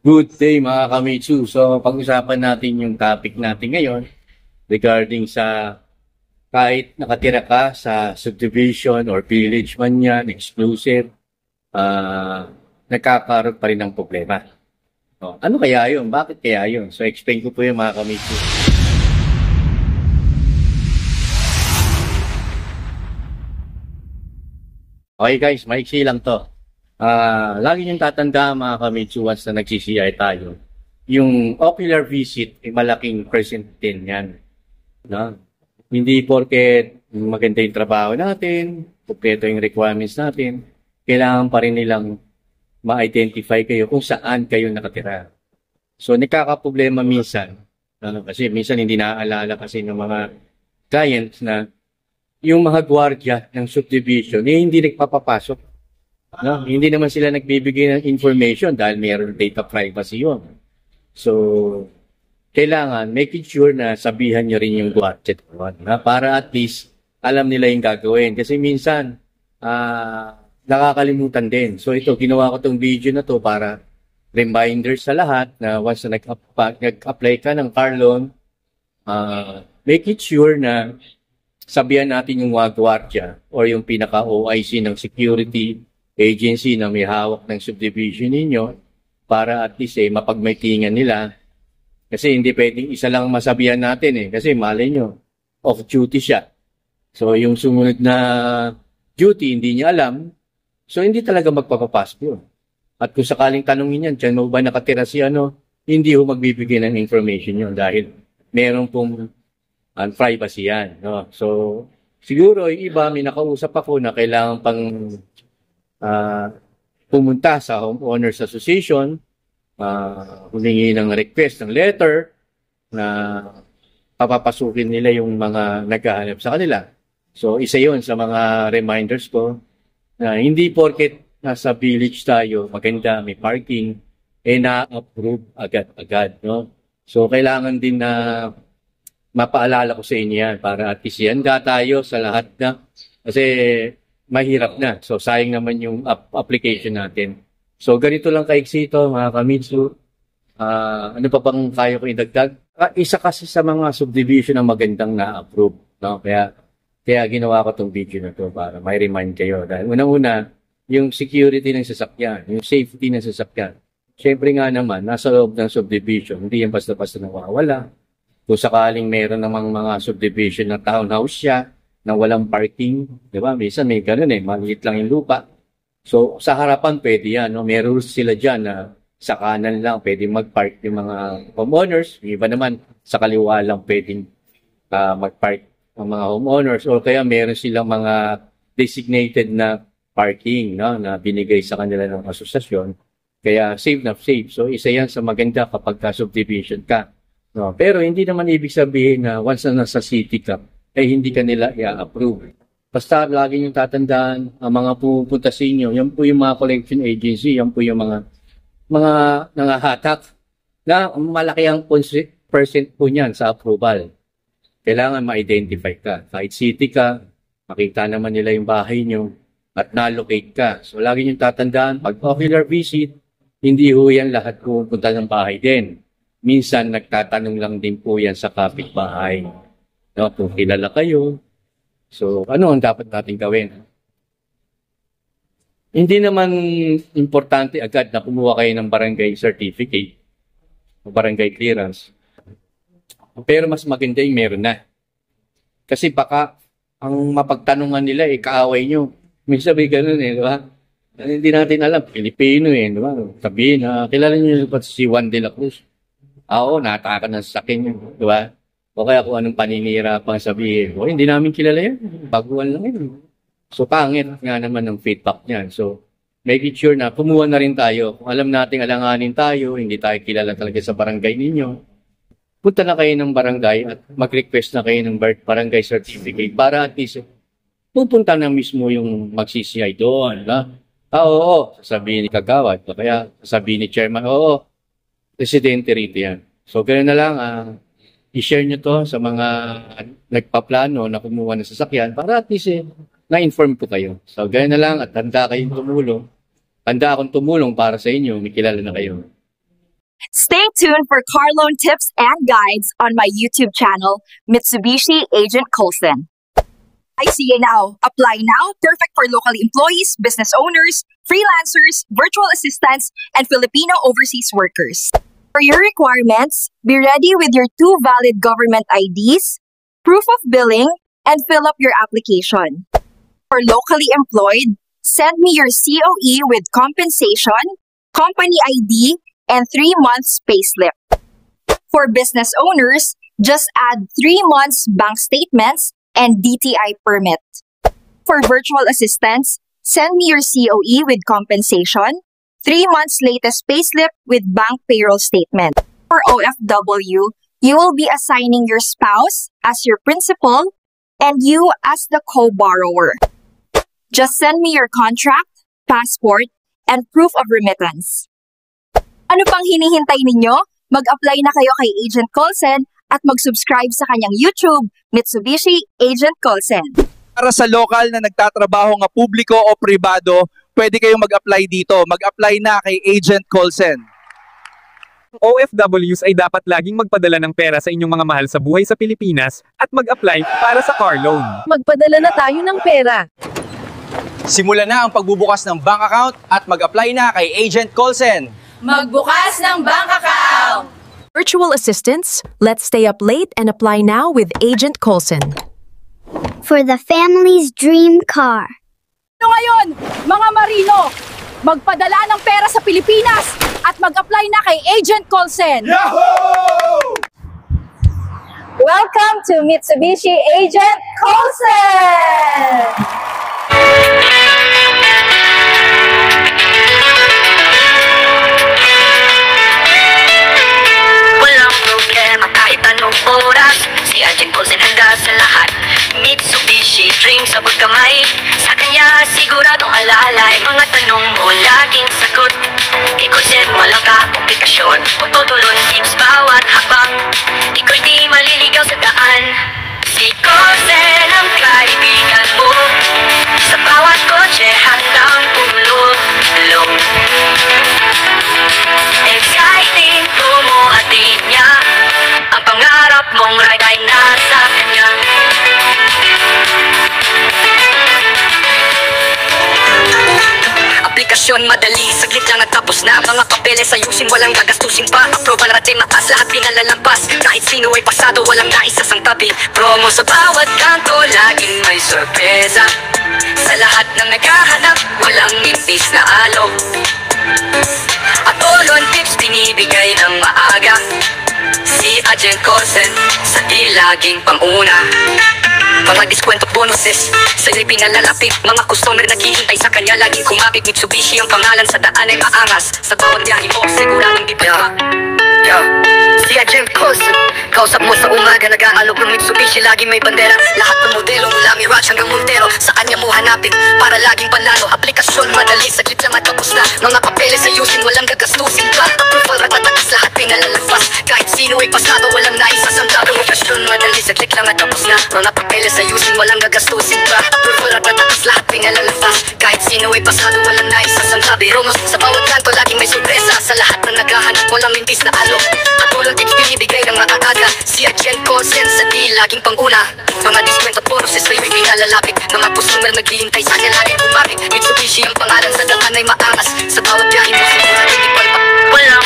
Good day mga kamitsu. So, pag-usapan natin yung topic natin ngayon regarding sa kahit nakatira ka sa subdivision or village man yan, exclusive, nagkakaroon pa rin ng problema. Ano kaya yun? Bakit kaya yun? So, explain ko po yung mga kamitsu. Okay guys, maiksi lang to. Lagi niyong tatandaan mga kamitsu once na nag-CCI tayo. Yung ocular visit ay malaking percent din yan. No? Hindi porket maganda yung trabaho natin, kumpleto yung requirements natin, kailangan pa rin nilang ma-identify kayo kung saan kayo nakatira. So, nagkakaproblema minsan, kasi minsan hindi naaalala kasi ng mga clients na yung mga gwardiya ng subdivision, hindi nagpapapasok. No? Hindi naman sila nagbibigay ng information dahil mayroon data privacy yun. So, kailangan making sure na sabihan nyo rin yung gwardiya na para at least alam nila yung gagawin. Kasi minsan, nakakalimutan din. So, ito, ginawa ko tong video na to para reminder sa lahat na once na nag-apply ka ng car loan, make it sure na sabihan natin yung gwardiya or yung pinaka-OIC ng security agency na may hawak ng subdivision ninyo para at least mapagmaitingan nila. Kasi hindi pwedeng isa lang masabihan natin kasi malay nyo, off-duty siya. So yung sumunod na duty, hindi niya alam. So hindi talaga magpapapasok yun. At kung sakaling tanongin yan, dyan mo ba nakatira si hindi ho magbibigay ng information yun dahil meron pong privacy yan. No? So, siguro yung iba, may nakausap ako na kailangan pang pumunta sa Homeowners Association, humingi ng request ng letter na papapasukin nila yung mga naghahanap sa kanila. So, isa yun sa mga reminders ko na hindi porket nasa village tayo, maganda, may parking, na-approve agad-agad. No? So, kailangan din na mapaalala ko sa inyo yan para at least handa tayo sa lahat na kasi mahirap na. So, sayang naman yung application natin. So, ganito lang kaiksi ito, mga kamitsu. Ano pa bang kaya ko idagdag? Isa kasi sa mga subdivision na magandang na-approve. No? Kaya ginawa ko itong video na to para may remind kayo. Dahil unang-una, yung security ng sasakyan, yung safety ng sasakyan. Siyempre nga naman, nasa loob ng subdivision, hindi yan basta-basta nawawala. Kung sakaling meron namang mga subdivision na townhouse siya, na walang parking, di ba? Minsan may ganun maliit lang yung lupa. So, sa harapan pwede yan, no? May rules sila dyan na sa kanan lang pwede mag-park yung mga homeowners. Yung iba naman, sa kaliwa lang pwedeng mag-park ang mga homeowners. O kaya meron silang mga designated na parking, no? Na binigay sa kanila ng asosasyon. Kaya safe na safe. So, isa yan sa maganda kapag subdivision ka. No, pero hindi naman ibig sabihin na once na nasa city ka, hindi ka nila i-approve. Basta lagi niyong tatandaan, ang mga pupunta sa inyo, yan po yung mga collection agency, yan po yung mga nangahatak na malaki ang percent po niyan sa approval. Kailangan ma-identify ka. Kahit city ka, makita naman nila yung bahay niyo at na-locate ka. So lagi niyong tatandaan, pag ocular visit, hindi ho yan lahat pupunta ng bahay din. Minsan, nagtatanong lang din po yan sa kapitbahay. No? Kung kilala kayo. So, ano ang dapat natin gawin? Hindi naman importante agad na kumuha kayo ng barangay certificate o barangay clearance. Pero mas maganda yung meron na. Kasi baka ang mapagtanungan nila kaaway nyo. May sabi ganun di ba? Hindi natin alam, Pilipino di ba? Sabihin kilala nyo pa si Juan de la Cruz. Oo, natakan ng sakin yun, di ba? O kaya kung anong paninira pang sabihin, hindi namin kilala yan, baguhan lang yun. So, pangit nga naman ng feedback niyan. So, make it sure na kumuha na rin tayo. Kung alam nating alanganin tayo, hindi tayo kilala talaga sa barangay ninyo, punta na kayo ng barangay at mag-request na kayo ng barangay certificate para at least pupunta na mismo yung mag-CCI doon. Oo, sasabihin ni Kagawad, o kaya sasabihin ni Chairman, oo, residente rito yan. So, ganoon na lang, i-share nyo to sa mga nagpaplano na kumuha ng sasakyan para at least na-inform ko kayo. So, ganoon na lang at handa kayong tumulong. Handa akong tumulong para sa inyo, may kilala na kayo. Stay tuned for car loan tips and guides on my YouTube channel, Mitsubishi Agent Coulson. I see it now. Apply now. Perfect for local employees, business owners, freelancers, virtual assistants, and Filipino overseas workers. For your requirements, be ready with your 2 valid government IDs, proof of billing, and fill up your application. For locally employed, send me your COE with compensation, company ID, and 3 months payslip. For business owners, just add 3 months bank statements and DTI permit. For virtual assistants, send me your COE with compensation, 3 months latest payslip with bank payroll statement. For OFW, you will be assigning your spouse as your principal and you as the co-borrower. Just send me your contract, passport, and proof of remittance. Ano pang hinihintay ninyo? Mag-apply na kayo kay Agent Coulson at mag-subscribe sa kanyang YouTube, Mitsubishi Agent Coulson. Para sa lokal na nagtatrabaho nga publiko o pribado, pwede kayong mag-apply dito. Mag-apply na kay Agent Coulson. OFWs ay dapat laging magpadala ng pera sa inyong mga mahal sa buhay sa Pilipinas at mag-apply para sa car loan. Magpadala na tayo ng pera. Simula na ang pagbubukas ng bank account at mag-apply na kay Agent Coulson. Magbukas ng bank account! Virtual assistants, let's stay up late and apply now with Agent Coulson. For the family's dream car. Ano ngayon, mga marino? Magpadala ng pera sa Pilipinas at mag-apply na kay Agent Coulson. Yahoo! Welcome to Mitsubishi Agent Coulson! Walang problema kahit anong oras, si Agent Coulson handa sa lahat. Mitsubishi dreams sa kamay, sa kanya siguradong alalay. Mga tanong mo laging sagot, kay Coulson walang komplikasyon. Tuturon tips bawat habang, ikaw di maliligaw sa daan. Si Coulson ang kaibigan mo, sa bawat kotse handang tumulong. Exciting, bumuhatid niya, ang pangarap mong ride ay nasa kanya. Aplikasyon madali, saglit lang at tapos na. Mga papeles ayusin, walang gagastusin pa. Approval natin mataas, lahat pinalalampas. Kahit sino ay pasado, walang naisasang tabi. Promo sa bawat kanto, laging may sorpresa. Sa lahat ng naghahanap, walang impis na alo. At all on tips, binibigay ng maaga. Si Agent Coulson, sa di laging panguna. Mga diskwento bonuses, sa'yo'y pinalalapit. Mga customer naghihintay sa kanya, laging kumapit. Mitsubishi ang pangalan sa daan ay maangas. Sa bawat biyahe mo, siguradong di pa. Si Agent Coulson, kausap mo sa umaga, nag-aalok ng Mitsubishi, laging may bandera. Lahat ng modelo mula Mirage hanggang Montero, sa kanya mo hanapin para laging panalo. Aplikasyon madali, saglit lang at tapos na. Mga papeles ayusin, walang gagastusin pa. Approval matatakas, lahat pinalalagpas. Kahit sino ay pasado, walang naisasanda. Aplikasyon madali, saglit lang at tapos na. Mga papeles ayusin, walang gagastusin pa. Approval matatakas, lahat pinalalagpas. Kahit sino ay pasado, walang naisasanda. Promos sa bawat kanto, laging may sorpresa. Sa lahat ng naghahanap, walang mintis na alo. At walang tips binibigay ng maaga. Si Agent Coulson sa di laging panguna. Mga diskwento at bonuses sa'yo'y pinalalapit. Mga customer naghihintay sa kanya, laging kumapit. Mitsubishi ang pangalan sa daan ay maangas. Sa bawat biyahe mo, sigurado di palpak. Walang